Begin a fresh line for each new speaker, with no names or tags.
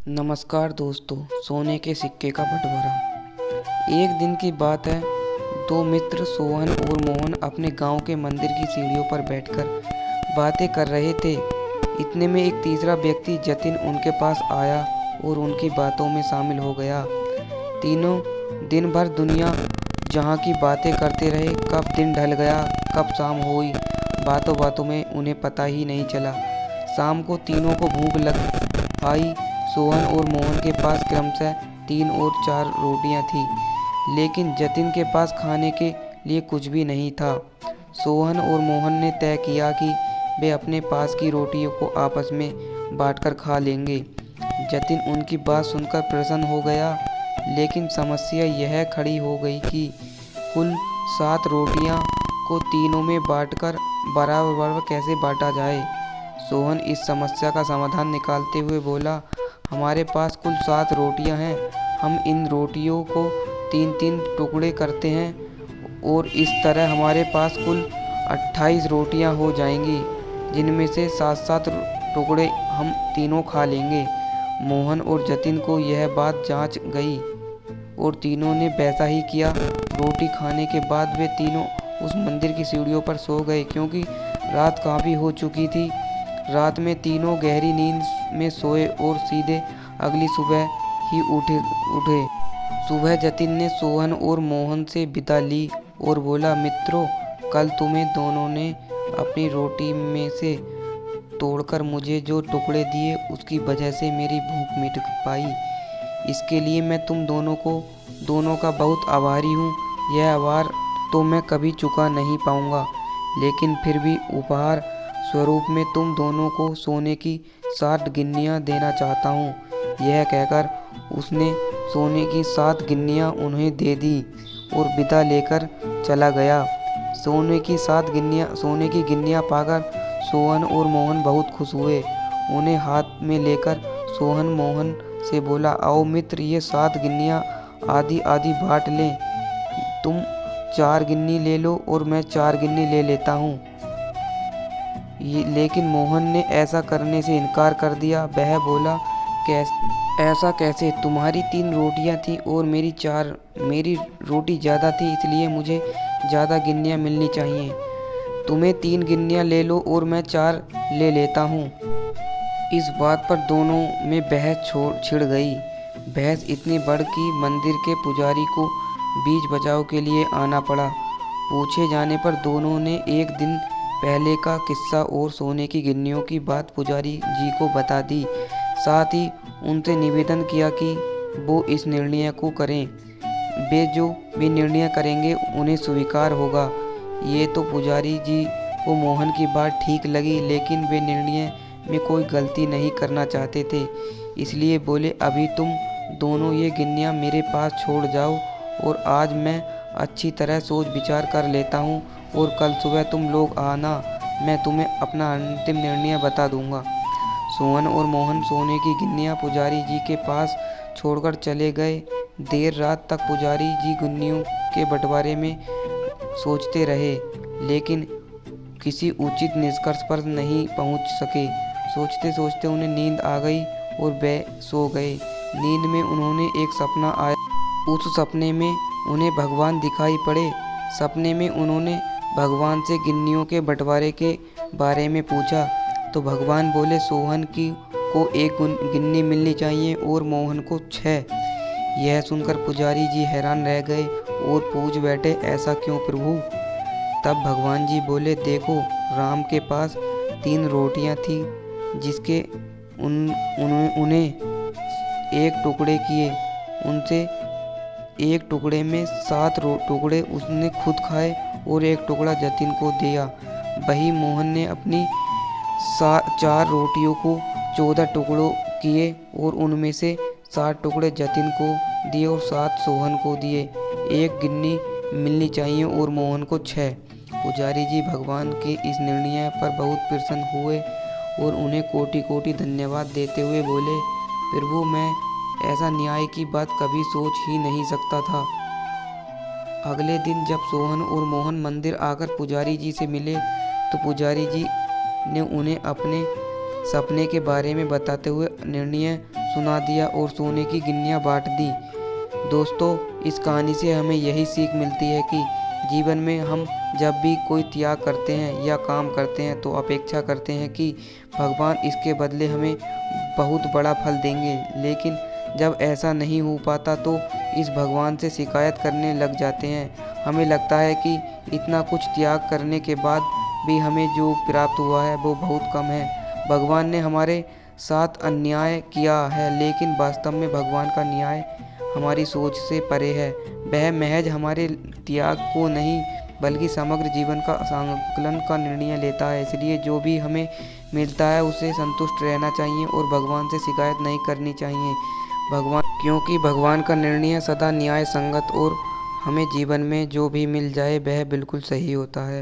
नमस्कार दोस्तों। सोने के सिक्के का बंटवारा। एक दिन की बात है। दो मित्र सोहन और मोहन अपने गांव के मंदिर की सीढ़ियों पर बैठकर बातें कर रहे थे। इतने में एक तीसरा व्यक्ति जतिन उनके पास आया और उनकी बातों में शामिल हो गया। तीनों दिन भर दुनिया जहां की बातें करते रहे। कब दिन ढल गया, कब शाम हुई, बातों बातों में उन्हें पता ही नहीं चला। शाम को तीनों को भूख लग आई। सोहन और मोहन के पास क्रमशः 3 और 4 रोटियां थीं, लेकिन जतिन के पास खाने के लिए कुछ भी नहीं था। सोहन और मोहन ने तय किया कि वे अपने पास की रोटियों को आपस में बांटकर खा लेंगे। जतिन उनकी बात सुनकर प्रसन्न हो गया, लेकिन समस्या यह खड़ी हो गई कि कुल 7 रोटियां को तीनों में बांटकर बराबर बराबर कैसे बांटा जाए। सोहन इस समस्या का समाधान निकालते हुए बोला, हमारे पास कुल 7 रोटियां हैं। हम इन रोटियों को 3-3 टुकड़े करते हैं और इस तरह हमारे पास कुल 28 रोटियां हो जाएंगी, जिनमें से 7-7 टुकड़े हम तीनों खा लेंगे। मोहन और जतिन को यह बात जांच गई और तीनों ने वैसा ही किया। रोटी खाने के बाद वे तीनों उस मंदिर की सीढ़ियों पर सो गए, क्योंकि रात काफ़ी हो चुकी थी। रात में तीनों गहरी नींद में सोए और सीधे अगली सुबह ही उठे। सुबह जतिन ने सोहन और मोहन से विदा ली और बोला, मित्रों, कल तुम्हें दोनों ने अपनी रोटी में से तोड़कर मुझे जो टुकड़े दिए, उसकी वजह से मेरी भूख मिट पाई। इसके लिए मैं तुम दोनों का बहुत आभारी हूँ। यह आभार तो मैं कभी चुका नहीं पाऊँगा, लेकिन फिर भी उपहार स्वरूप में तुम दोनों को सोने की 7 गिन्नियाँ देना चाहता हूँ। यह कहकर उसने सोने की 7 गिन्नियाँ उन्हें दे दी और विदा लेकर चला गया। सोने की गिन्नियाँ पाकर सोहन और मोहन बहुत खुश हुए। उन्हें हाथ में लेकर सोहन मोहन से बोला, आओ मित्र, ये 7 गिन्नियाँ आधी आधी बांट लें। तुम 4 गिन्नी ले लो और मैं 4 गिन्नी ले लेता हूँ। लेकिन मोहन ने ऐसा करने से इनकार कर दिया। वह बोला, ऐसा कैसे? तुम्हारी 3 रोटियां थीं और मेरी रोटी ज़्यादा थी, इसलिए मुझे ज़्यादा गिन्नियां मिलनी चाहिए। तुम्हें 3 गिन्नियां ले लो और मैं 4 ले लेता हूँ। इस बात पर दोनों में बहस छिड़ गई। बहस इतनी बढ़ कि मंदिर के पुजारी को बीच बचाव के लिए आना पड़ा। पूछे जाने पर दोनों ने एक दिन पहले का किस्सा और सोने की गिन्नियों की बात पुजारी जी को बता दी। साथ ही उनसे निवेदन किया कि वो इस निर्णय को करें। वे जो भी निर्णय करेंगे उन्हें स्वीकार होगा। ये तो पुजारी जी को मोहन की बात ठीक लगी, लेकिन वे निर्णय में कोई गलती नहीं करना चाहते थे। इसलिए बोले, अभी तुम दोनों ये गिन्नियाँ मेरे पास छोड़ जाओ और आज मैं अच्छी तरह सोच विचार कर लेता हूँ और कल सुबह तुम लोग आना, मैं तुम्हें अपना अंतिम निर्णय बता दूंगा। सोहन और मोहन सोने की गिन्नियाँ पुजारी जी के पास छोड़कर चले गए। देर रात तक पुजारी जी गिन्नियों के बंटवारे में सोचते रहे, लेकिन किसी उचित निष्कर्ष पर नहीं पहुंच सके। सोचते सोचते उन्हें नींद आ गई और वे सो गए। नींद में उन्होंने एक सपना आया। उस सपने में उन्हें भगवान दिखाई पड़े। सपने में उन्होंने भगवान से गिन्नियों के बंटवारे के बारे में पूछा, तो भगवान बोले, सोहन को 1 गिन्नी मिलनी चाहिए और मोहन को 6। यह सुनकर पुजारी जी हैरान रह गए और पूछ बैठे, ऐसा क्यों प्रभु? तब भगवान जी बोले, देखो, राम के पास 3 रोटियां थी, जिसके उन्हें 1 टुकड़े किए। उनसे 1 टुकड़े में 7 टुकड़े उसने खुद खाए और 1 टुकड़ा जतिन को दिया। वही मोहन ने अपनी 4 रोटियों को 14 टुकड़ों किए और उनमें से 7 टुकड़े जतिन को दिए और 7 सोहन को दिए। 1 गिन्नी मिलनी चाहिए और मोहन को 6। पुजारी जी भगवान के इस निर्णय पर बहुत प्रसन्न हुए और उन्हें कोटि कोटि धन्यवाद देते हुए बोले, प्रभु, मैं ऐसा न्याय की बात कभी सोच ही नहीं सकता था। अगले दिन जब सोहन और मोहन मंदिर आकर पुजारी जी से मिले, तो पुजारी जी ने उन्हें अपने सपने के बारे में बताते हुए निर्णय सुना दिया और सोने की गिन्नियाँ बाँट दी। दोस्तों, इस कहानी से हमें यही सीख मिलती है कि जीवन में हम जब भी कोई त्याग करते हैं या काम करते हैं तो अपेक्षा करते हैं कि भगवान इसके बदले हमें बहुत बड़ा फल देंगे, लेकिन जब ऐसा नहीं हो पाता तो इस भगवान से शिकायत करने लग जाते हैं। हमें लगता है कि इतना कुछ त्याग करने के बाद भी हमें जो प्राप्त हुआ है वो बहुत कम है। भगवान ने हमारे साथ अन्याय किया है, लेकिन वास्तव में भगवान का न्याय हमारी सोच से परे है। वह महज हमारे त्याग को नहीं बल्कि समग्र जीवन का संकलन का निर्णय लेता है। इसलिए जो भी हमें मिलता है उसे संतुष्ट रहना चाहिए और भगवान से शिकायत नहीं करनी चाहिए। क्योंकि भगवान का निर्णय सदा न्याय संगत और हमें जीवन में जो भी मिल जाए वह बिल्कुल सही होता है।